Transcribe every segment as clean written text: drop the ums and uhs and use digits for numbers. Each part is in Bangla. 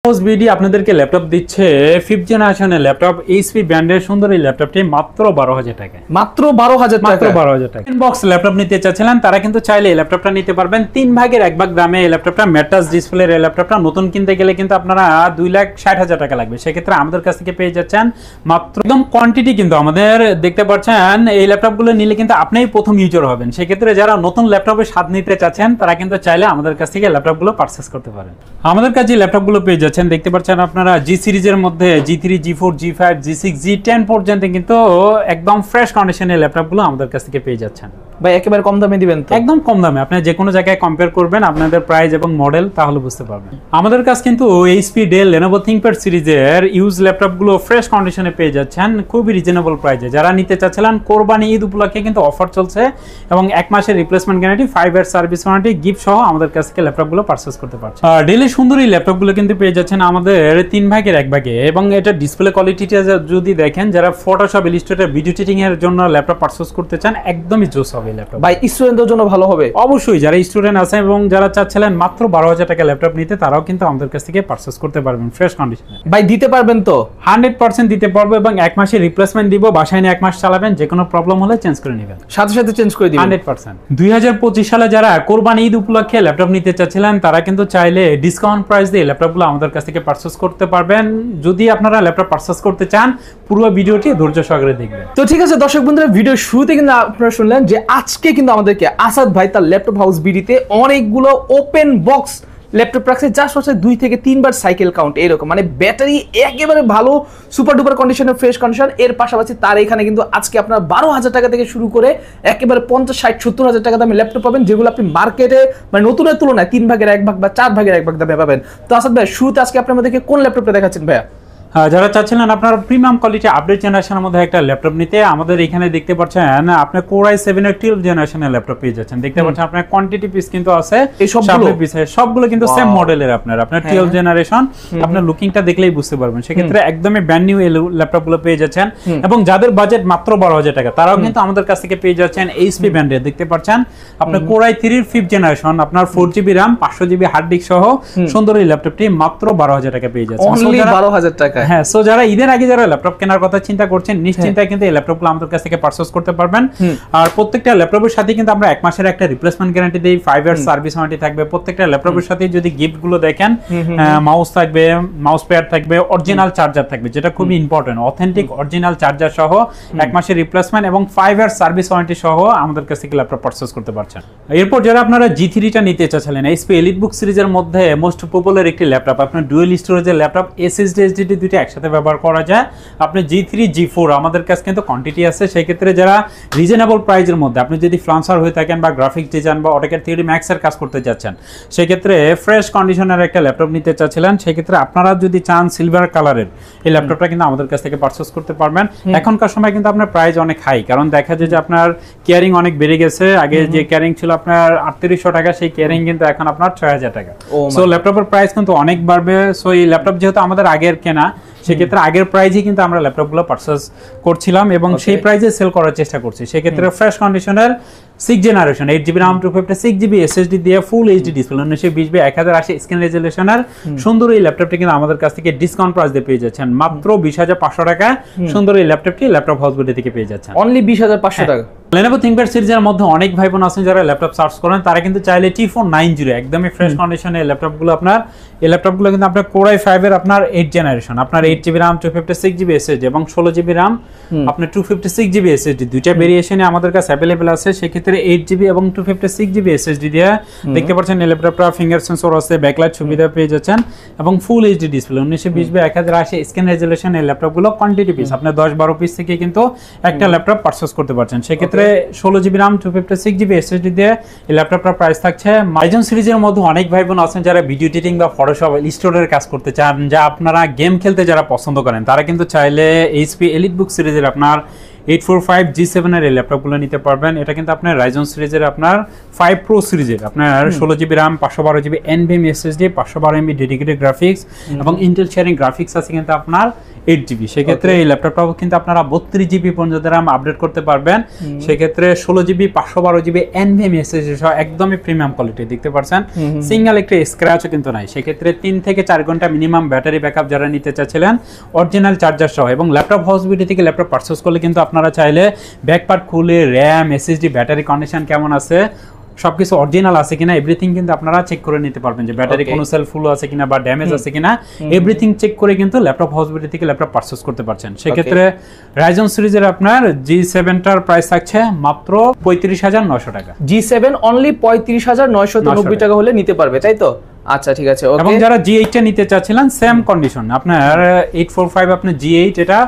বিডি আপনাদেরকে ল্যাপটপ দিচ্ছে 5th জেনারেশনের ল্যাপটপ এইচপি ব্র্যান্ডের সুন্দর এই ল্যাপটপটি মাত্র 12000 টাকায়। মাত্র 12000 টাকা। মাত্র 12000 টাকা। ইনবক্স ল্যাপটপ নিতে চাচ্ছিলেন তারা কিন্তু চাইলে এই ল্যাপটপটা নিতে পারবেন 3 ভাগের 1 ভাগ দামে। এই ল্যাপটপটা ম্যাটাস ডিসপ্লের এই ল্যাপটপটা নতুন কিনতে গেলে কিন্তু আপনারা 2,60,000 টাকা লাগবে। সেক্ষেত্রে আমাদের কাছ থেকে পেয়ে যাচ্ছেন মাত্র একদম কোয়ান্টিটি কিন্তু আমাদের দেখতে পাচ্ছেন এই ল্যাপটপগুলো নিলে কিন্তু আপনিই প্রথম ইউজার হবেন। সেক্ষেত্রে যারা নতুন ল্যাপটপের স্বাদ নিতে চাচ্ছেন তারা কিন্তু চাইলে আমাদের কাছ থেকে ল্যাপটপগুলো পারচেজ করতে পারেন। আমাদের কাছে ল্যাপটপগুলো পেয়ে যাচ্ছেন দেখতে পাচ্ছেন আপনারা জি সিরিজের মধ্যে G3, G4, G5, G6, G10 পর্যন্ত কিন্তু একদম ফ্রেশ কন্ডিশনের ল্যাপটপগুলো আমাদের কাছ থেকে পেয়ে যাচ্ছেন। ভাই একেবারে কম দামে দিবেন তো? একদম কম দামে। আপনি যে কোনো জায়গায় কম্পেয়ার করবেন আপনাদের প্রাইস এবং মডেল তাহলে বুঝতে পারবেন। আমাদের কাছে কিন্তু এইচপি, ডেল, লেনোভো থিংকপ্যাড সিরিজের ইউজ ল্যাপটপগুলো ফ্রেশ কন্ডিশনে পেয়ে যাচ্ছেন খুবই রিজনেবল প্রাইসে। যারা নিতে চাচ্ছিলেন কোরবানি ঈদ উপলক্ষে কিন্তু অফার চলছে এবং 1 মাসের replacement guarantee, 5 year service warranty, gift সহ আমাদের কাছ থেকে ল্যাপটপগুলো পারচেজ করতে পারছেন। ডেলের সুন্দর এই ল্যাপটপগুলো কিন্তু পেয়ে যাচ্ছেন আমাদের 3 ভাগের 1 ভাগে এবং এটা ডিসপ্লে কোয়ালিটিটা যদি দেখেন, যারা ফটোশপ, ইলাস্ট্রেটর, ভিডিও এডিটিং এর জন্য ল্যাপটপ পারচেজ করতে চান একদমই জোস হবে এই ল্যাপটপ। ভাই স্টুডেন্টদের জন্য ভালো হবে অবশ্যই। যারা স্টুডেন্ট আছে এবং যারা চাচ্ছিলেন মাত্র 12000 টাকা ল্যাপটপ নিতে তারাও কিন্তু আমাদের কাছ থেকে পারচেজ করতে পারবেন ফ্রেশ কন্ডিশনে। ভাই দিতে পারবেন তো? 100% দিতে পারবো এবং 1 মাসের রিপ্লেসমেন্ট দিব। বাসায় নিয়ে 1 মাস চালাবেন, যে কোনো প্রবলেম হলে চেঞ্জ করে নেবেন, সাথে সাথে চেঞ্জ করে দিবেন 100%। 2025 সালে যারা কোরবানি ঈদ উপলক্ষে ল্যাপটপ নিতে চাচ্ছিলেন তারা কিন্তু চাইলে ডিসকাউন্ট প্রাইস দিয়ে ল্যাপটপগুলো আমাদের কাছ থেকে পারচেজ করতে পারবেন। যদি আপনারা ল্যাপটপ পারচেজ করতে চান পুরো ভিডিওটি ধৈর্য সহকারে দেখবেন। তো ঠিক আছে দর্শক বন্ধুরা, ভিডিও শুরুতে কিন্তু আপনারা শুনলেন যে আজকে কিন্তু আমাদেরকে আসাদ ভাই তার ল্যাপটপ হাউস বিডিতে অনেকগুলো ওপেন বক্স ল্যাপটপ রাখছে, জাস্ট হচ্ছে 2 থেকে 3 বার সাইকেল কাউন্ট এরকম, মানে ব্যাটারি একেবারে ভালো সুপার ডুপার কন্ডিশনের ফ্রেশ কন্ডিশন। এর পাশাপাশি তার এখানে কিন্তু আজকে আপনার 12000 টাকা থেকে শুরু করে একেবারে 50, 60, 70,000 টাকা দামে ল্যাপটপ পাবেন, যেগুলো আপনি মার্কেটে মানে নতুনের তুলনায় 3 ভাগের 1 ভাগ বা 4 ভাগের 1 ভাগ দামে পাবেন। তো আসাদ ভাই শুরুতে আজকে আপনি আমাদেরকে কোন ল্যাপটপটা দেখাচ্ছেন ভাইয়া? যারা চাচ্ছিলেন আপনার প্রিমিয়াম কোয়ালিটি আপডেট জেনারেশনের মধ্যে একটা ল্যাপটপ নিতে, আমাদের এখানে দেখতে পাচ্ছেন আপনার Core i7 এর 12th জেনারেশনের ল্যাপটপ পেয়ে যাচ্ছেন। দেখতে পাচ্ছেন আপনার কোয়ান্টিটি পিস কিন্তু আছে, এই সবগুলো পিস সবগুলো কিন্তু সেম মডেলের। আপনার 12th জেনারেশন, আপনার লুকিংটা দেখলেই বুঝতে পারবেন। সেক্ষেত্রে একদমই ব্র্যান্ড নিউ এই ল্যাপটপগুলো পেয়ে যাচ্ছেন এবং যাদের বাজেট মাত্র 12000 টাকা তারাও কিন্তু আমাদের কাছ থেকে পেয়ে যাচ্ছেন এইচপি ব্র্যান্ডের। দেখতে পাচ্ছেন আপনার Core i3 এর 5th জেনারেশন, আপনার 4GB RAM, 500GB hard disk সহ সুন্দর এই ল্যাপটপটি মাত্র 12000 টাকা পেয়ে যাচ্ছেন। অনলি 12000 টাকা। হ্যাঁ, সো যারা ঈদের আগে যারা ল্যাপটপ কেনার কথা চিন্তা করছেন নিশ্চিন্তায় কিন্তু এই ল্যাপটপগুলো আমাদের কাছ থেকে পারচেজ করতে পারবেন। আর প্রত্যেকটা ল্যাপটপের সাথে কিন্তু আমরা 1 মাসের একটা রিপ্লেসমেন্ট গ্যারান্টি দেই, 5 ইয়ার সার্ভিস ওয়ারেন্টি থাকবে। প্রত্যেকটা ল্যাপটপের সাথে যদি গিফট গুলো দেখেন, মাউস থাকবে, মাউস প্যাড থাকবে, অরিজিনাল চার্জার থাকবে, যেটা খুবই ইম্পর্টেন্ট, অথেন্টিক অরিজিনাল চার্জার সহ 1 মাসের রিপ্লেসমেন্ট এবং 5 ইয়ার সার্ভিস ওয়ারেন্টি সহ আমাদের কাছ থেকে ল্যাপটপ পারচেজ করতে পারছেন। এরপর যারা আপনারা G3 টা নিতে চাচ্ছিলেন, এইচপি এলিটবুক সিরিজের মধ্যে মোস্ট পপুলার একটি ল্যাপটপ, আপনার ডুয়াল স্টোরেজের ল্যাপটপ, SSD SSD দুটো একসাথে ব্যবহার করা যায়। আপনি G3, G4 আমাদের কাছে কিন্তু কোয়ান্টিটি আছে। সেই ক্ষেত্রে যারা রিজনেবল প্রাইসের মধ্যে, আপনি যদি ফ্রিল্যান্সার হয়ে থাকেন বা গ্রাফিক্স ডিজাইন বা AutoCAD 3D Max এর কাজ করতে যাচ্ছেন, সেই ক্ষেত্রে ফ্রেশ কন্ডিশনের একটা ল্যাপটপ নিতে চাচ্ছিলেন, সেই ক্ষেত্রে আপনারা যদি চান সিলভার কালারের এই ল্যাপটপটা কিন্তু আমাদের কাছ থেকে পারচেজ করতে পারবেন। এখনকার সময় কিন্তু আপনার প্রাইস অনেক হাই, কারণ দেখা যায় যে আপনার কেয়ারিং অনেক বেড়ে গেছে। আগে যে কেয়ারিং ছিল আপনার 3800 টাকা, সেই কেয়ারিং কিন্তু এখন আপনার 6000 টাকা। সো ল্যাপটপের প্রাইস কিন্তু অনেক বাড়বে। সো এই ল্যাপটপ যেহেতু আমাদের আগের কেনা, সেক্ষেত্রে আগের প্রাইজে কিন্তু আমরা ল্যাপটপগুলো পারচেজ করছিলাম এবং সেই প্রাইজে সেল করার চেষ্টা করছি। সেক্ষেত্রে ফ্রেশ কন্ডিশনের 6th generation 8GB RAM 256GB SSD দিয়ে full HD display 1920x1080 screen রেজোলিউশনের সুন্দর এই ল্যাপটপটি কিন্তু আমাদের কাছ থেকে ডিসকাউন্ট প্রাইস দিয়ে পেয়ে যাচ্ছেন মাত্র 20500 টাকা। সুন্দর এই ল্যাপটপটি ল্যাপটপ হাউস বিডি থেকে পেয়ে যাচ্ছেন অনলি 20500 টাকা। Lenovo ThinkPad সিরিজের মধ্যে অনেক ভাই বোন আছেন যারা ল্যাপটপ সার্চ করেন, তারা কিন্তু চাইলে T490 একদমই ফ্রেশ কন্ডিশনের ল্যাপটপগুলো আপনার এই ল্যাপটপগুলো কিন্তু আপনার Core i5 এর আপনার 8th জেনারেশন, আপনার 8GB RAM 256GB SSD এবং 16GB RAM আপনার 256GB SSD দুইটা ভেরিয়েশনে আমাদের কাছে अवेलेबल আছে। সেক্ষেত্রে 8GB এবং 256GB SSD দিয়ে দেখতে পাচ্ছেন এই ল্যাপটপটা ফিঙ্গার সেন্সর আছে, ব্যাকলাইট সুবিধা পেয়ে যাচ্ছেন এবং ফুল HD display 1920x1080 screen resolution এই ল্যাপটপগুলো কোয়ান্টিটি পিস আপনি 10-12 পিস থেকে কিন্তু একটা ল্যাপটপ পারচেজ করতে পারছেন। সেক্ষেত্রে 16GB RAM 256GB SSD দিয়ে এই ল্যাপটপটার প্রাইস থাকছে। Ryzen সিরিজের মধ্যে অনেক ভাই বোন আছেন যারা ভিডিও এডিটিং বা ফটোশপ ইলাস্ট্রেটরের কাজ করতে চান, যা আপনারা গেম খেলতে যারা পছন্দ করেন, তারা কিন্তু চাইলে এইচপি এলিটবুক সিরিজের আপনার 845G7 এর এই ল্যাপটপগুলো নিতে পারবেন। এটা কিন্তু আপনার Ryzen সিরিজের আপনার 5 Pro সিরিজের আপনার 16GB RAM 512GB NVMe SSD 512MB dedicated graphics এবং ইন্টেল শেয়ারিং গ্রাফিক্স আছে কিন্তু আপনার 8GB। সেক্ষেত্রে এই ল্যাপটপটাও কিন্তু আপনারা 32GB পর্যন্ত RAM আপডেট করতে পারবেন। সেক্ষেত্রে 16GB 512GB NVMe SSD সহ একদমই প্রিমিয়াম কোয়ালিটি দেখতে পাচ্ছেন। সিঙ্গেল একটা স্ক্র্যাচও কিন্তু নাই। সেক্ষেত্রে 3 থেকে 4 ঘন্টা মিনিমাম ব্যাটারি ব্যাকআপ যারা নিতে চাচ্ছিলেন অরিজিনাল চার্জার সহ এবং ল্যাপটপ হাউস বিডি থেকে ল্যাপটপ পারচেজ করলে কিন্তু আপনারা চাইলে ব্যাক পার্ট খুলে RAM SSD ব্যাটারি কন্ডিশন কেমন আছে সবকিছু অরিজিনাল আছে কিনা এভরিথিং কিন্তু আপনারা চেক করে নিতে পারবেন যে ব্যাটারি কোনো সেল ফুল আছে কিনা বা ড্যামেজ আছে কিনা এভরিথিং চেক করে কিন্তু ল্যাপটপ হাউস বিডি থেকে ল্যাপটপ পারচেজ করতে পারছেন। সেক্ষেত্রে Ryzen সিরিজের আপনার G7টার প্রাইস থাকছে মাত্র 35,900 টাকা। G7 অনলি 35,990 টাকা হলে নিতে পারবে, তাই তো? আচ্ছা ঠিক আছে। এবং যারা G8 টা নিতে চাচ্ছিলেন সেম কন্ডিশন আপনার 845 আপনার G8 এটা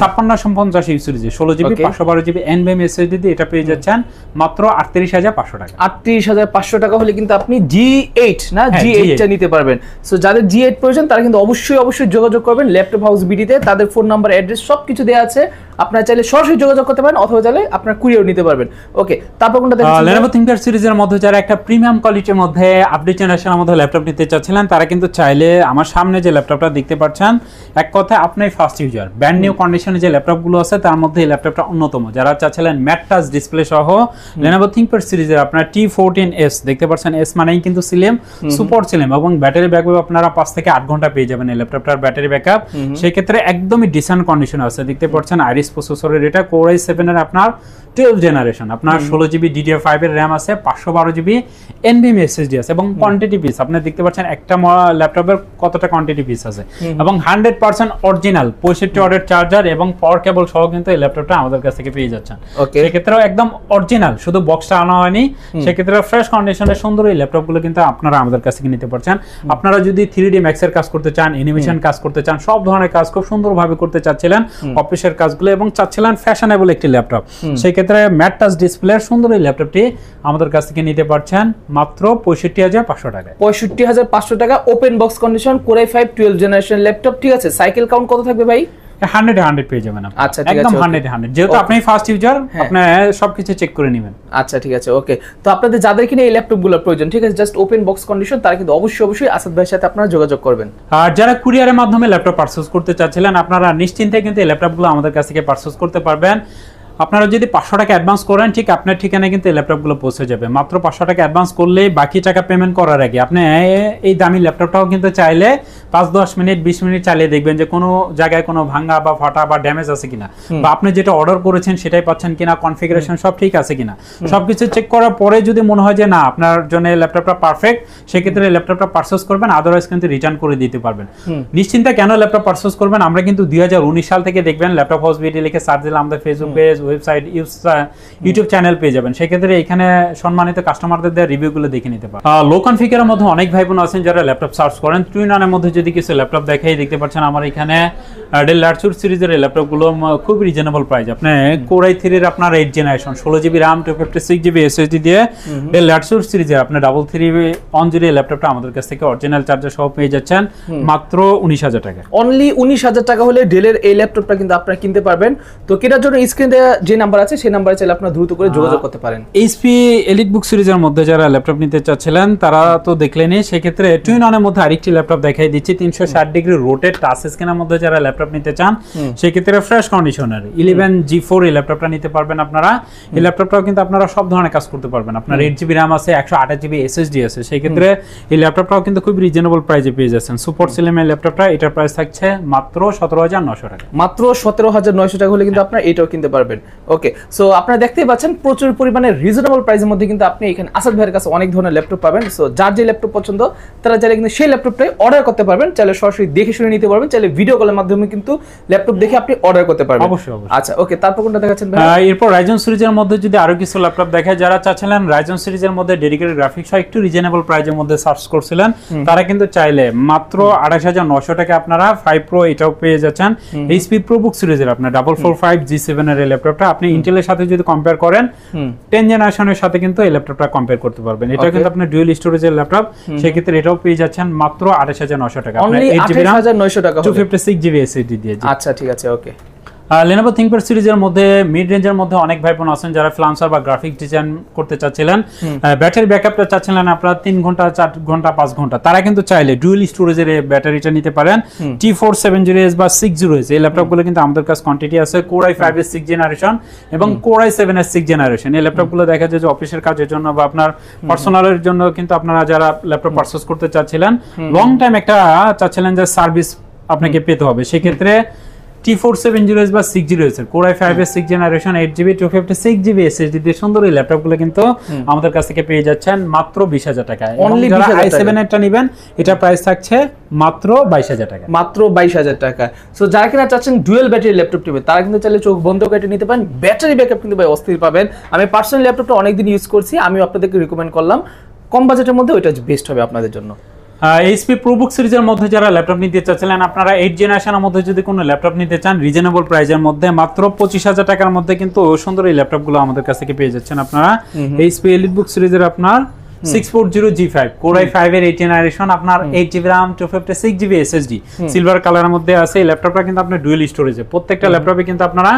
5650 ইউ সিরিজে 16GB 512GB NVMe SSD দিয়ে এটা পেয়ে যাচ্ছেন মাত্র 38,500 টাকা। 38,500 টাকা হলে কিন্তু আপনি G8 না G8 টা নিতে পারবেন। সো যাদের G8 প্রয়োজন তারা কিন্তু অবশ্যই যোগাযোগ করবেন ল্যাপটপ হাউস বিডিতে। তাদের ফোন নাম্বার অ্যাড্রেস সবকিছু দেওয়া আছে, আপনারা চাইলে সরাসরি যোগাযোগ করতে পারেন অথবা চাইলে আপনারা কুরিয়ার নিতে পারবেন। ওকে, তারপর কোনটা দেখেন? Lenovo ThinkPad সিরিজের মধ্যে যারা একটা প্রিমিয়াম কোয়ালিটির মধ্যে আপডেট জেনারেশনের মধ্যে ল্যাপটপ নিতে চাচ্ছিলেন তারা কিন্তু চাইলে আমার সামনে যে ল্যাপটপটা দেখতে পাচ্ছেন এক কথায় আপনার ফার্স্ট ইউজার ব্র্যান্ড নিউ কন্ডিশনে যে ল্যাপটপগুলো আছে তার মধ্যে এই ল্যাপটপটা অন্যতম। যারা চাচ্ছিলেন ম্যাট টাচ ডিসপ্লে সহ Lenovo ThinkPad সিরিজের আপনার T14S দেখতে পাচ্ছেন, এস মানেই কিন্তু স্লিম সুপার স্লিম এবং ব্যাটারি ব্যাকআপ আপনারা 5 থেকে 8 ঘন্টা পেয়ে যাবেন এই ল্যাপটপটার ব্যাটারি ব্যাকআপ। সেই ক্ষেত্রে একদমই ডিসেন্ট কন্ডিশনে আছে দেখতে পাচ্ছেন। আইরিস প্রসেসরের এটা Core i7 এর আপনার 12 জেনারেশন আপনার 16GB DDR5 এর RAM আছে 512GB NVMe SSD আছে এবং কোয়ান্টিটি পিস আপনি দেখতে পাচ্ছেন একটা ল্যাপটপের কতটা কোয়ান্টিটি পিস আছে এবং 100% অরিজিনাল 65 ওয়াটের চার্জার এবং পাওয়ার কেবল সহ কিন্তু এই ল্যাপটপটা আমাদের কাছ থেকে পেয়ে যাচ্ছেন। সেই ক্ষেত্রেও একদম অরিজিনাল, শুধু বক্সটা আনা হয়নি। সেই ক্ষেত্রে ফ্রেশ কন্ডিশনে সুন্দর এই ল্যাপটপগুলো কিন্তু আপনারা আমাদের কাছ থেকে নিতে পারছেন। আপনারা যদি 3D Max এর কাজ করতে চান, অ্যানিমেশন কাজ করতে চান, সব ধরনের কাজ খুব সুন্দরভাবে করতে চাচ্ছিলেন অফিসের কাজগুলো এবং চাচ্ছিলেন ফ্যাশনেবল একটি ল্যাপটপ, সেই ক্ষেত্রে ম্যাট টাচ ডিসপ্লের সুন্দর এই ল্যাপটপটি আমাদের কাছ থেকে নিতে পারছেন মাত্র 65,500 টাকা। 65,500 টাকা open box condition Core i5 12 generation laptop. ঠিক আছে, সাইকেল কাউন্ট কত থাকবে ভাই? 100 পেয়ে যাবেন আপনি। আচ্ছা ঠিক আছে, একদম 100 যেহেতু আপনি ফার্স্ট ইউজার আপনি সবকিছু চেক করে নেবেন। আচ্ছা ঠিক আছে, ওকে। তো আপনাদের যাদের কিনা এই ল্যাপটপগুলো প্রয়োজন, ঠিক আছে, জাস্ট ওপেন বক্স কন্ডিশন, তারা কিন্তু অবশ্যই আসাদ ভাইয়ের সাথে আপনারা যোগাযোগ করবেন। আর যারা কুরিয়ারের মাধ্যমে ল্যাপটপ পারচেজ করতে চাচ্ছিলেন আপনারা নিশ্চিন্তে কিন্তু এই ল্যাপটপগুলো আমাদের কাছ থেকে পারচেজ করতে পারবেন। আপনারা যদি 500 টাকা অ্যাডভান্স করেন ঠিক আপনার ঠিকানায় কিন্তু এই ল্যাপটপগুলো পৌঁছে যাবে। মাত্র 500 টাকা অ্যাডভান্স করলেই বাকি টাকা পেমেন্ট করার আগে আপনি এই দামি ল্যাপটপটাও কিন্তু চাইলে 5-10 মিনিট 20 মিনিট চালিয়ে দেখবেন যে কোনো জায়গায় কোনো ভাঙা বা ফাটা বা ড্যামেজ আছে কিনা বা আপনি যেটা অর্ডার করেছেন সেটাই পাচ্ছেন কিনা, কনফিগারেশন সব ঠিক আছে কিনা সবকিছু চেক করার পরে যদি মনে হয় যে না আপনার জন্য এই ল্যাপটপটা পারফেক্ট সেক্ষেত্রে এই ল্যাপটপটা পারচেজ করবেন, আদারওয়াইজ কিন্তু রিটার্ন করে দিতে পারবেন। নিশ্চিন্তে কেন ল্যাপটপ পারচেজ করবেন, আমরা কিন্তু 2019 সাল থেকে দেখবেন ল্যাপটপ হাউস বিডি লিখে সার্চ দিলে আমাদের Facebook page, website, YouTube channel পেয়ে যাবেন। সেক্ষেত্রে এখানে সম্মানিত কাস্টমারদের দেওয়া রিভিউগুলো দেখে নিতে পারেন। লো কনফিগারের মধ্যে অনেক ভাই বোন আছেন যারা ল্যাপটপ সার্চ করেন, টুইনানের মধ্যে যদি কিছু ল্যাপটপ দেখাই দেখতে পাচ্ছেন আমার এখানে ডেল ল্যাটচুর সিরিজের এই ল্যাপটপগুলো খুব রিজনেবল প্রাইস। আপনি Core i3 এর আপনার 8 generation 16GB RAM 256GB SSD দিয়ে ডেল ল্যাটচুর সিরিজের আপনি 3310 এই ল্যাপটপটা আমাদের কাছ থেকে অরিজিনাল চার্জার সহ পেয়ে যাচ্ছেন মাত্র 19,000 টাকা। অনলি 19,000 টাকা হলে ডেলের এই ল্যাপটপটা কিন্তু আপনারা কিনতে পারবেন। তো কেনার জন্য স্ক্রিনে যে নাম্বার আছে সেই নাম্বারে চাইলে আপনারা দ্রুত করে যোগাযোগ করতে পারেন। HP EliteBook সিরিজের মধ্যে যারা ল্যাপটপ নিতে চাচ্ছিলেন তারা তো দেখলেনই, সেক্ষেত্রে টুইননের মধ্যে আরেকটি ল্যাপটপ দেখাই দিচ্ছি 360 ডিগ্রি রোটেট টাচ স্ক্রিনের মধ্যে যারা ল্যাপটপ নিতে চান সেক্ষেত্রে ফ্রেশ কন্ডিশনার 11G4 এই ল্যাপটপটা নিতে পারবেন আপনারা। এই ল্যাপটপটাও কিন্তু আপনারা সব ধরনের কাজ করতে পারবেন। আপনার 8GB RAM আছে 128GB SSD আছে, সেই ক্ষেত্রে এই ল্যাপটপটাও কিন্তু খুব রিজনেবল প্রাইসে পেয়ে যাচ্ছেন। সুপার স্লিম এই ল্যাপটপটা, এটার প্রাইস থাকছে মাত্র 17,900 টাকা। মাত্র 17,900 টাকা হলে কিন্তু আপনারা এটাও কিনতে পারবেন। ওকে, সো আপনারা দেখতেই পাচ্ছেন প্রচুর পরিমাণে রিজনেবল প্রাইসের মধ্যে কিন্তু আপনি এখানে আসাদ ভাইয়ের কাছে অনেক ধরনের ল্যাপটপ পাবেন। সো যার যে ল্যাপটপ পছন্দ তারা চাইলে কিন্তু সেই ল্যাপটপটাই অর্ডার করতে পারবেন, চাইলে সরাসরি দেখে শুনে নিতে পারবেন, চাইলে ভিডিও কলের মাধ্যমে কিন্তু ল্যাপটপ দেখে আপনি অর্ডার করতে পারবেন। অবশ্যই। আচ্ছা ওকে, তারপর কোনটা দেখাচ্ছেন ভাই? এরপর Ryzen সিরিজের মধ্যে যদি আরো কিছু ল্যাপটপ দেখায়, যারা চাচ্ছিলেন Ryzen সিরিজের মধ্যে ডেডিকেটেড গ্রাফিক্স হয় একটু রিজনেবল প্রাইসের মধ্যে সার্চ করছিলেন তারা কিন্তু চাইলে মাত্র 28,900 টাকা আপনারা 5 Pro এটাও পেয়ে যাচ্ছেন। HP ProBook সিরিজের আপনার 445G7 এর এই ল্যাপটপটা আপনি ইন্টেলের সাথে যদি কম্পেয়ার করেন 10 জেনারেশনের সাথে কিন্তু এই ল্যাপটপটা কম্পেয়ার করতে পারবেন। এটা কিন্তু আপনার ডুয়াল স্টোরেজের ল্যাপটপ, সেই ক্ষেত্রে এটাও পেয়ে যাচ্ছেন মাত্র 28,900 টাকা। অনলি 28,900 টাকা 256GB SSD দিয়ে। আচ্ছা ঠিক আছে, ওকে। Lenovo ThinkPad সিরিজের মধ্যে মিড রেঞ্জের মধ্যে অনেক ভাই বোন আছেন যারা ফ্রিল্যান্সার বা গ্রাফিক ডিজাইন করতে চাচ্ছিলেন, ব্যাটারি ব্যাকআপটা চাচ্ছিলেন আপনারা 3 ঘন্টা 4 ঘন্টা 5 ঘন্টা, তারা কিন্তু চাইলে ডুয়াল স্টোরেজের ব্যাটারিটা নিতে পারেন। T470S বা 60S এই ল্যাপটপগুলো কিন্তু আমাদের কাছে কোয়ান্টিটি আছে। Core i5 এর 6th জেনারেশন এবং Core i7 এর 6th জেনারেশন। এই ল্যাপটপগুলো দেখা যায় যে অফিসের কাজের জন্য বা আপনার পার্সোনালের জন্য কিন্তু আপনারা যারা ল্যাপটপ পারচেজ করতে চাচ্ছিলেন, লং টাইম একটা চাচ্ছিলেন যে সার্ভিস আপনাকে পেতে হবে, সেক্ষেত্রে T470S বা 60S এর Core i5 এর 6th generation 8GB 256GB SSD দিয়ে সুন্দর এই ল্যাপটপগুলো কিন্তু আমাদের কাছ থেকে পেয়ে যাচ্ছেন মাত্র 20,000 টাকায়। অনলি যারা i7 এরটা নেবেন এটা প্রাইস থাকছে মাত্র 22,000 টাকা। মাত্র 22,000 টাকা। সো যারা কিনা চাচ্ছেন ডুয়াল ব্যাটারি ল্যাপটপ নেবেন তারা কিন্তু চাইলে চোখ বন্ধ করে নিতে পারেন। ব্যাটারি ব্যাকআপ কিন্তু ভাই অস্থির পাবেন। আমি পার্সোনালি ল্যাপটপটা অনেকদিন ইউজ করছি, আমিও আপনাদেরকে রিকমেন্ড করলাম। কম বাজেটের মধ্যে ওইটা বেস্ট হবে আপনাদের জন্য। HP ProBook সিরিজের মধ্যে যারা ল্যাপটপ নিতে চাচ্ছিলেন, আপনারা 8th জেনারেশনের মধ্যে যদি কোনো ল্যাপটপ নিতে চান রিজনেবল প্রাইসের মধ্যে মাত্র 25,000 টাকার মধ্যে কিন্তু সুন্দর এই ল্যাপটপগুলো আমাদের কাছ থেকে পেয়ে যাচ্ছেন আপনারা। HP EliteBook সিরিজের আপনার 640G5 Core i5 এর 8th জেনারেশন, আপনার 8GB RAM 256GB SSD silver কালারের মধ্যে আছে। এই ল্যাপটপটা কিন্তু আপনার ডুয়াল স্টোরেজে, প্রত্যেকটা ল্যাপটপে কিন্তু আপনারা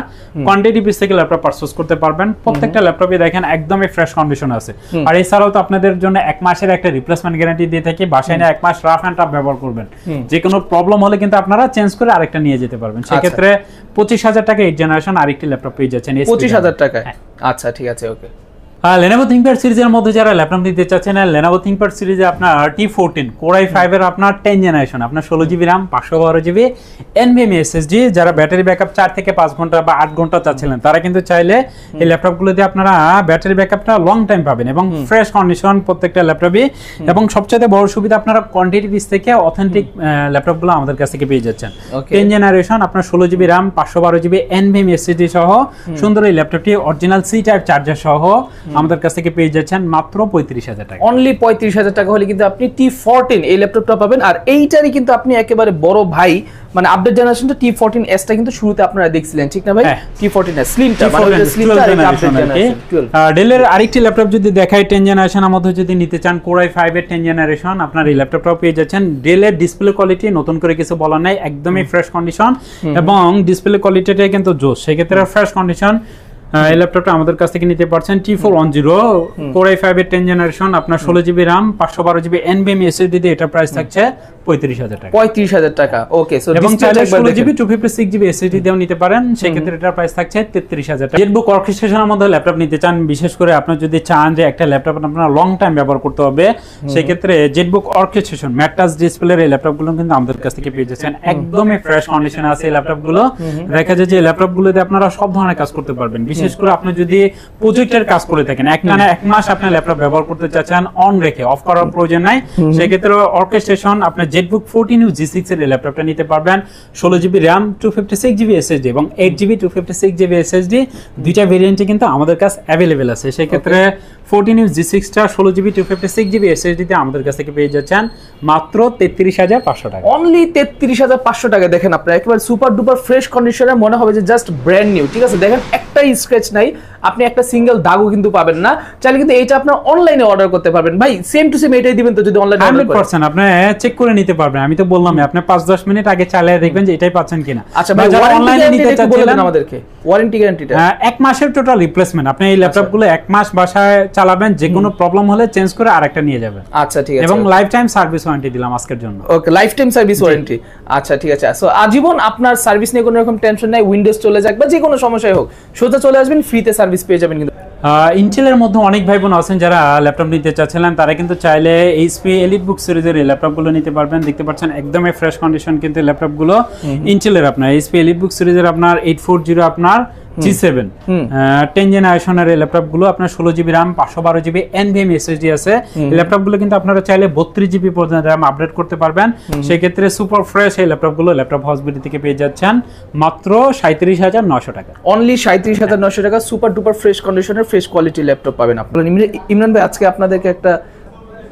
কোয়ান্টিটি পিস থেকে ল্যাপটপ পারচেজ করতে পারবেন। প্রত্যেকটা ল্যাপটপে দেখেন একদমই ফ্রেশ কন্ডিশন আছে। আর এছাড়াও তো আপনাদের জন্য 1 মাসের একটা রিপ্লেসমেন্ট গ্যারান্টি দিয়ে থাকি, বাসায় নিয়ে 1 মাস রাফ এন্ড টাফ ব্যবহার করবেন, যে কোনো প্রবলেম হলে কিন্তু আপনারা চেঞ্জ করে আরেকটা নিয়ে যেতে পারবেন। সেক্ষেত্রে 25,000 টাকা 8th জেনারেশন আরেকটি ল্যাপটপ পেয়ে যাচ্ছেন 25,000 টাকায়। আচ্ছা ঠিক আছে, ওকে। Lenovo ThinkPad সিরিজের মধ্যে যারা ল্যাপটপ নিতে চাচ্ছেন, Lenovo ThinkPad সিরিজে আপনার T14 Core i5 এর আপনার 10th জেনারেশন, আপনার 16GB RAM 512GB NVMe SSD, যারা ব্যাটারি ব্যাকআপ 4 থেকে 5 ঘন্টা বা 8 ঘন্টা চাচ্ছিলেন তারা কিন্তু চাইলে এই ল্যাপটপগুলোতে আপনারা ব্যাটারি ব্যাকআপটা লং টাইম পাবেন এবং ফ্রেশ কন্ডিশন প্রত্যেকটা ল্যাপটপই। এবং সবচেয়ে বড় সুবিধা আপনারা কোয়ান্টিটি পিস থেকে অথেন্টিক ল্যাপটপগুলো আমাদের কাছ থেকে পেয়ে যাচ্ছেন। 10th জেনারেশন, আপনার 16GB RAM 512GB NVMe SSD সহ সুন্দর এই ল্যাপটপটি অরিজিনাল C টাইপ চার্জার সহ আমাদের কাছ থেকে পেয়ে যাচ্ছেন মাত্র 35,000 টাকা। অনলি 35,000 টাকা হলে কিন্তু আপনি T14 এই ল্যাপটপটা পাবেন। আর এইটারই কিন্তু আপনি একেবারে বড় ভাই, মানে আপডেট জেনারেশনটা T14S টা কিন্তু শুরুতে আপনারা দেখছিলেন, ঠিক না ভাই? T14S স্লিমটা, মানে স্লিমটা আর আপডেট জেনারেশন 12। ডেলের আরেকটি ল্যাপটপ যদি দেখাই 10 জেনারেশনের মধ্যে যদি নিতে চান Core i5 এর 10 জেনারেশন, আপনার এই ল্যাপটপটাও পেয়ে যাচ্ছেন। ডেলের ডিসপ্লে কোয়ালিটি নতুন করে কিছু বলার নাই, একদমই ফ্রেশ কন্ডিশন এবং ডিসপ্লে কোয়ালিটিটা কিন্তু জোস, সেক্ষেত্রে ফ্রেশ কন্ডিশন এই ল্যাপটপটা আমাদের কাছ থেকে নিতে পারছেন। T410 Core i5 এর 10 জেনারেশন, আপনার 16GB RAM 512GB NVMe SSD দিয়ে এটা প্রাইস থাকছে 35,000 টাকা। 35,000 টাকা, ওকে। সো এবং চাইলে 16GB 256GB SSD দিয়েও নিতে পারেন, সেক্ষেত্রে এটার প্রাইস থাকছে 33,000 টাকা। জেটবুক অর্কেস্ট্রেশনের মধ্যে ল্যাপটপ নিতে চান, বিশেষ করে আপনি যদি চান যে একটা ল্যাপটপ আপনারা লং টাইম ব্যবহার করতে হবে, সেক্ষেত্রে জেটবুক অর্কেস্ট্রেশন ম্যাট টাচ ডিসপ্লের এই ল্যাপটপগুলো কিন্তু আমাদের কাছ থেকে পেয়ে যাচ্ছেন। একদমই ফ্রেশ কন্ডিশনে আছে এই ল্যাপটপগুলো। দেখা যায় যে এই ল্যাপটপগুলোতে আপনারা সব ধরনের কাজ করতে পারবেন, বিশেষ করে আপনি যদি প্রজেক্টের কাজ করে থাকেন, একটানা 1 মাস আপনি ল্যাপটপ ব্যবহার করতে চাচ্ছেন অন রেখে, অফ করার প্রয়োজন নাই, সেক্ষেত্রে অর্কেস্ট্রেশন আপনার জেটবুক 14U G6 এর ল্যাপটপটা নিতে পারবেন। 16GB RAM 256GB SSD এবং 8GB 256GB SSD দুইটা ভেরিয়েন্টে কিন্তু আমাদের কাছে অ্যাভেলেবেল আছে। সেক্ষেত্রে 14U G6 টা 16GB 256GB SSD তে আমাদের কাছ থেকে পেয়ে যাচ্ছেন মাত্র 33,500 টাকা। অনলি 33,500 টাকা। দেখেন আপনারা একেবারে সুপার ডুপার ফ্রেশ কন্ডিশনে, মনে হবে যে জাস্ট ব্র্যান্ড নিউ, ঠিক আছে? দেখেন একটা স্ক্র্যাচ নাই, আপনি একটা সিঙ্গেল দাগও কিন্তু পাবেন না। চাইলে কিন্তু এইটা আপনারা অনলাইনে অর্ডার করতে পারবেন। ভাই সেম টু সেম এটাই দিবেন তো যদি অনলাইনে অর্ডার করেন? 100% আপনি চেক করে নিতে পারবেন। আমি তো বললাম আপনি 5-10 মিনিট আগে চালিয়ে দেখবেন যে এটাই পাচ্ছেন কিনা। আচ্ছা ভাই, যারা অনলাইনে নিতে চাচ্ছেন আমাদেরকে ওয়ারেন্টি গ্যারান্টিটা 1 মাসের টোটাল রিপ্লেসমেন্ট। আপনি এই ল্যাপটপগুলো 1 মাস বাসায় চালাবেন, যে কোনো প্রবলেম হলে চেঞ্জ করে আরেকটা নিয়ে যাবেন। আচ্ছা ঠিক আছে। এবং লাইফ টাইম সার্ভিস ওয়ারেন্টি দিলাম আজকের জন্য। ওকে, লাইফ টাইম সার্ভিস ওয়ারেন্টি। আচ্ছা ঠিক আছে। সো আজীবন আপনার সার্ভিস নিয়ে কোনো রকম টেনশন নাই। উইন্ডোজ চলে যাক বা যে কোনো সমস্যাই হোক, সোজা চলে আসবেন, ফ্রিতে সার্ভিস পেয়ে যাবেন। কিন্তু ইন্টেলের মধ্যে অনেক ভাই বোন আছেন যারা ল্যাপটপ নিতে চাচ্ছিলেন, তারা কিন্তু চাইলে HP EliteBook সিরিজের এই ল্যাপটপগুলো নিতে পারবেন। দেখতে পাচ্ছেন একদমই ফ্রেশ কন্ডিশন কিন্তু ল্যাপটপগুলো ইন্টেলের। আপনার HP EliteBook সিরিজের আপনার 840 আপনার G7 10 জেনারেশনের এই ল্যাপটপগুলো আপনার 16GB RAM 512GB NVMe SSD আছে। এই ল্যাপটপগুলো কিন্তু আপনারা চাইলে 32GB পর্যন্ত RAM আপডেট করতে পারবেন। সেই ক্ষেত্রে সুপার ফ্রেশ এই ল্যাপটপগুলো ল্যাপটপ হাউস বিডি থেকে পেয়ে যাচ্ছেন মাত্র 37,900 টাকা। অনলি 37,900 টাকা সুপার ডুপার ফ্রেশ কন্ডিশনের ফ্রেশ কোয়ালিটি ল্যাপটপ পাবেন আপনারা। ইমরান ভাই, আজকে আপনাদেরকে একটা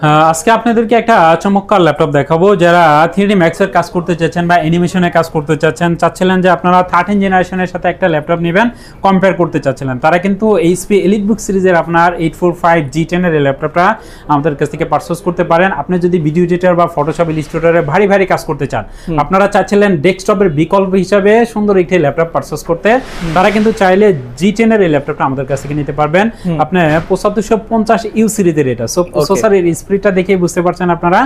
আজকে আপনাদেরকে একটা চমৎকার ল্যাপটপ দেখাবো। যারা 3D Max এর কাজ করতে চাচ্ছেন বা অ্যানিমেশনের কাজ করতে চাচ্ছিলেন যে আপনারা 13 জেনারেশনের সাথে একটা ল্যাপটপ নেবেন, কম্পেয়ার করতে চাচ্ছিলেন, তারা কিন্তু HP EliteBook সিরিজের আপনার 845 G10 এর ল্যাপটপটা আমাদের কাছ থেকে পারচেজ করতে পারেন। আপনি যদি ভিডিও এডিটর বা ফটোশপ ইলাস্ট্রেটরে ভারী ভারী কাজ করতে চান, আপনারা চাচ্ছিলেন ডেস্কটপের বিকল্প হিসাবে সুন্দর একটি ল্যাপটপ পারচেজ করতে, তারা কিন্তু চাইলে G10 এর এই ল্যাপটপটা আমাদের কাছ থেকে নিতে পারবেন। আপনি 7550U সিরিজের এটা, সো প্রসেসরের স্পিডটা দেখে বুঝতে পারছেন আপনারা।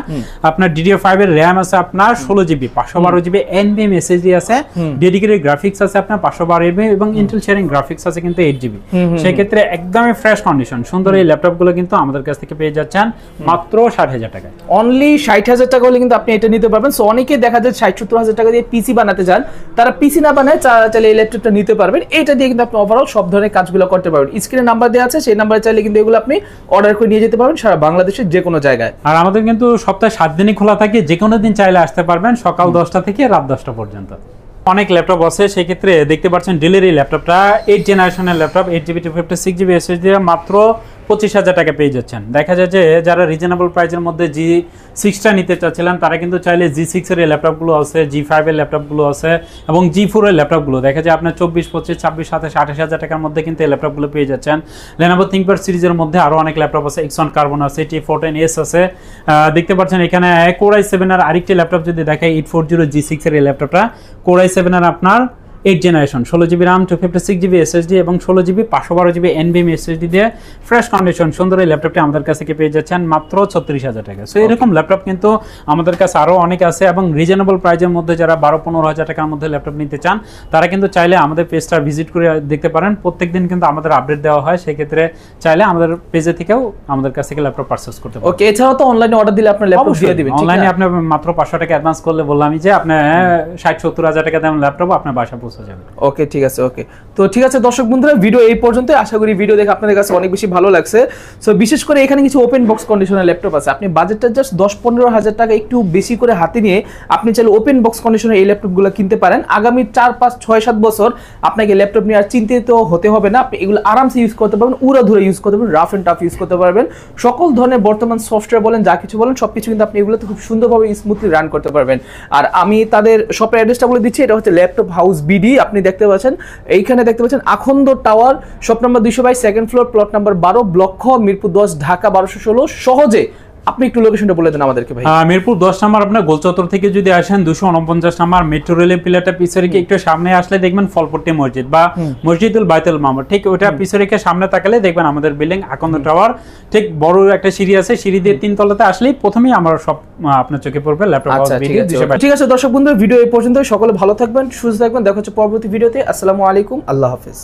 আপনার DDR5 এর RAM আছে আপনার 16GB, 512GB NVMe SSD আছে, ডেডিকেটেড গ্রাফিক্স আছে আপনার 512GB এবং ইন্টেল শেয়ারিং গ্রাফিক্স আছে কিন্তু 8GB। সেই ক্ষেত্রে একদমই ফ্রেশ কন্ডিশন সুন্দর এই ল্যাপটপগুলো কিন্তু আমাদের কাছ থেকে পেয়ে যাচ্ছেন মাত্র 60,000 টাকায়। অনলি 60,000 টাকা হলে কিন্তু আপনি এটা নিতে পারবেন। সো অনেকে দেখা যায় 60-70,000 টাকা দিয়ে পিসি বানাতে চান, তারা পিসি না বানায় চাইলে এই ল্যাপটপটা নিতে পারবেন। এটা দিয়ে কিন্তু আপনি ওভারঅল সব ধরনের কাজগুলো করতে পারবেন। স্ক্রিনে নাম্বার দেওয়া আছে, সেই নাম্বারে চাইলে কিন্তু এগুলো আপনি অর্ডার করে নিয়ে যেতে পারবেন সারা বাংলাদেশের যে কোনো জায়গায়। আর আমাদের কিন্তু সপ্তাহে 7 দিনই খোলা থাকে, যে কোনো দিন চাইলে আসতে পারবেন সকাল 10টা থেকে রাত 10টা পর্যন্ত। অনেক ল্যাপটপ আছে, সেই ক্ষেত্রে দেখতে পাচ্ছেন ডেলের এই ল্যাপটপটা 8 জেনারেশনের ল্যাপটপ, 8GB 256GB SSD মাত্র 25,000 টাকা পেয়ে যাচ্ছেন। দেখা যায় যে যারা রিজনেবল প্রাইসের মধ্যে G6টা নিতে চাচ্ছিলেন, তারা কিন্তু চাইলে G6 এর ল্যাপটপগুলো আছে, G5 এর ল্যাপটপগুলো আছে এবং G4 এর ল্যাপটপগুলো দেখা যায় আপনার 24, 25, 26, 27, 28,000 টাকার মধ্যে কিন্তু এই ল্যাপটপগুলো পেয়ে যাচ্ছেন। Lenovo ThinkPad সিরিজের মধ্যে আরো অনেক ল্যাপটপ আছে, Xeon Carbon আছে, T14S আছে। দেখতে পাচ্ছেন এখানে Core i7 এর আরেকটি ল্যাপটপ যদি দেখাই 840 G6 এর এই ল্যাপটপটা, Core i7 এর আপনার 8 generation, 16GB RAM, 256GB SSD এবং 16GB 512GB NVMe SSD দিয়ে ফ্রেশ কন্ডিশন সুন্দর এই ল্যাপটপটি আমাদের কাছ থেকে পেয়ে যাচ্ছেন মাত্র 36,000 টাকা। সো এরকম ল্যাপটপ কিন্তু আমাদের কাছে আরো অনেক আছে এবং রিজনেবল প্রাইসের মধ্যে যারা 12-15,000 টাকার মধ্যে ল্যাপটপ নিতে চান, তারা কিন্তু চাইলে আমাদের পেজটা ভিজিট করে দেখতে পারেন। প্রত্যেকদিন কিন্তু আমাদের আপডেট দেওয়া হয়, সেই ক্ষেত্রে চাইলে আমাদের পেজে থেকেও আমাদের কাছ থেকে ল্যাপটপ পারচেজ করতে পারেন। ওকে, এছাড়াও তো অনলাইনে অর্ডার দিলে আপনার ল্যাপটপ দিয়ে দিবেন। অনলাইনে আপনি মাত্র 500 টাকা অ্যাডভান্স করলে বললাম যে আপনি 60-70,000 টাকা দাম ল্যাপটপ আপনার বাসা পৌঁছে যাবে। ওকে, ঠিক আছে। ওকে, তো ঠিক আছে দর্শক বন্ধুরা, ভিডিও এই পর্যন্ত। আশা করি ভিডিও দেখে আপনাদের কাছে অনেক বেশি ভালো লাগছে। সো বিশেষ করে এখানে কিছু ওপেন বক্স কন্ডিশনের ল্যাপটপ আছে, আপনি বাজেটটা জাস্ট 10-15,000 টাকা একটু বেশি করে হাতে নিয়ে আপনি চাইলে ওপেন বক্স কন্ডিশনের এই ল্যাপটপগুলো কিনতে পারেন। আগামী 4-5-6-7 বছর আপনাকে ল্যাপটপ নিয়ে আর চিন্তিত হতে হবে না। আপনি এগুলো আরামসে ইউজ করতে পারবেন, উড়াধুরা ইউজ করতে পারবেন, রাফ এন্ড টাফ ইউজ করতে পারবেন। সকল ধরনের বর্তমান সফটওয়্যার বলেন, যা কিছু বলেন সবকিছু কিন্তু আপনি এগুলোতে খুব সুন্দরভাবে স্মুথলি রান করতে পারবেন। আর আমি তাদের শপের অ্যাড্রেসটা বলে দিচ্ছি, এটা হচ্ছে ল্যাপটপ হাউস বিডি। আপনি দেখতে পাচ্ছেন এইখানে দেখতে পাচ্ছেন Akhand tower, shop number 222, second floor, plot number 12, block খ, মিরপুর 10, ঢাকা 1216। সহজে আপনি একটু লোকেশনটা বলে দেন আমাদেরকে ভাই। মিরপুর 10 নাম্বার আপনার গোলচত্বর থেকে যদি আসেন 249 নাম্বার মেট্রো রেলের পিলারটা পিছে রেখে একটু সামনে আসলে দেখবেন ফলপট্টি মসজিদ বা মসজিদুল বাইতুল মামুর, ঠিক ওটা পিছে রেখে সামনে তাকালে দেখবেন আমাদের বিল্ডিং আখন্দ টাওয়ার। ঠিক বড় একটা সিঁড়ি আছে, সিঁড়ি দিয়ে 3 তলাতে আসলেই প্রথমেই আমার সব আপনার চোখে পড়বে ল্যাপটপ হাউস বিডি। ঠিক আছে দর্শক বন্ধু, ভিডিও এই পর্যন্ত। সকলে ভালো থাকবেন, সুস্থ থাকবেন, দেখা হচ্ছে পরবর্তী ভিডিওতে। আসসালামু আলাইকুম, আল্লাহ হাফেজ।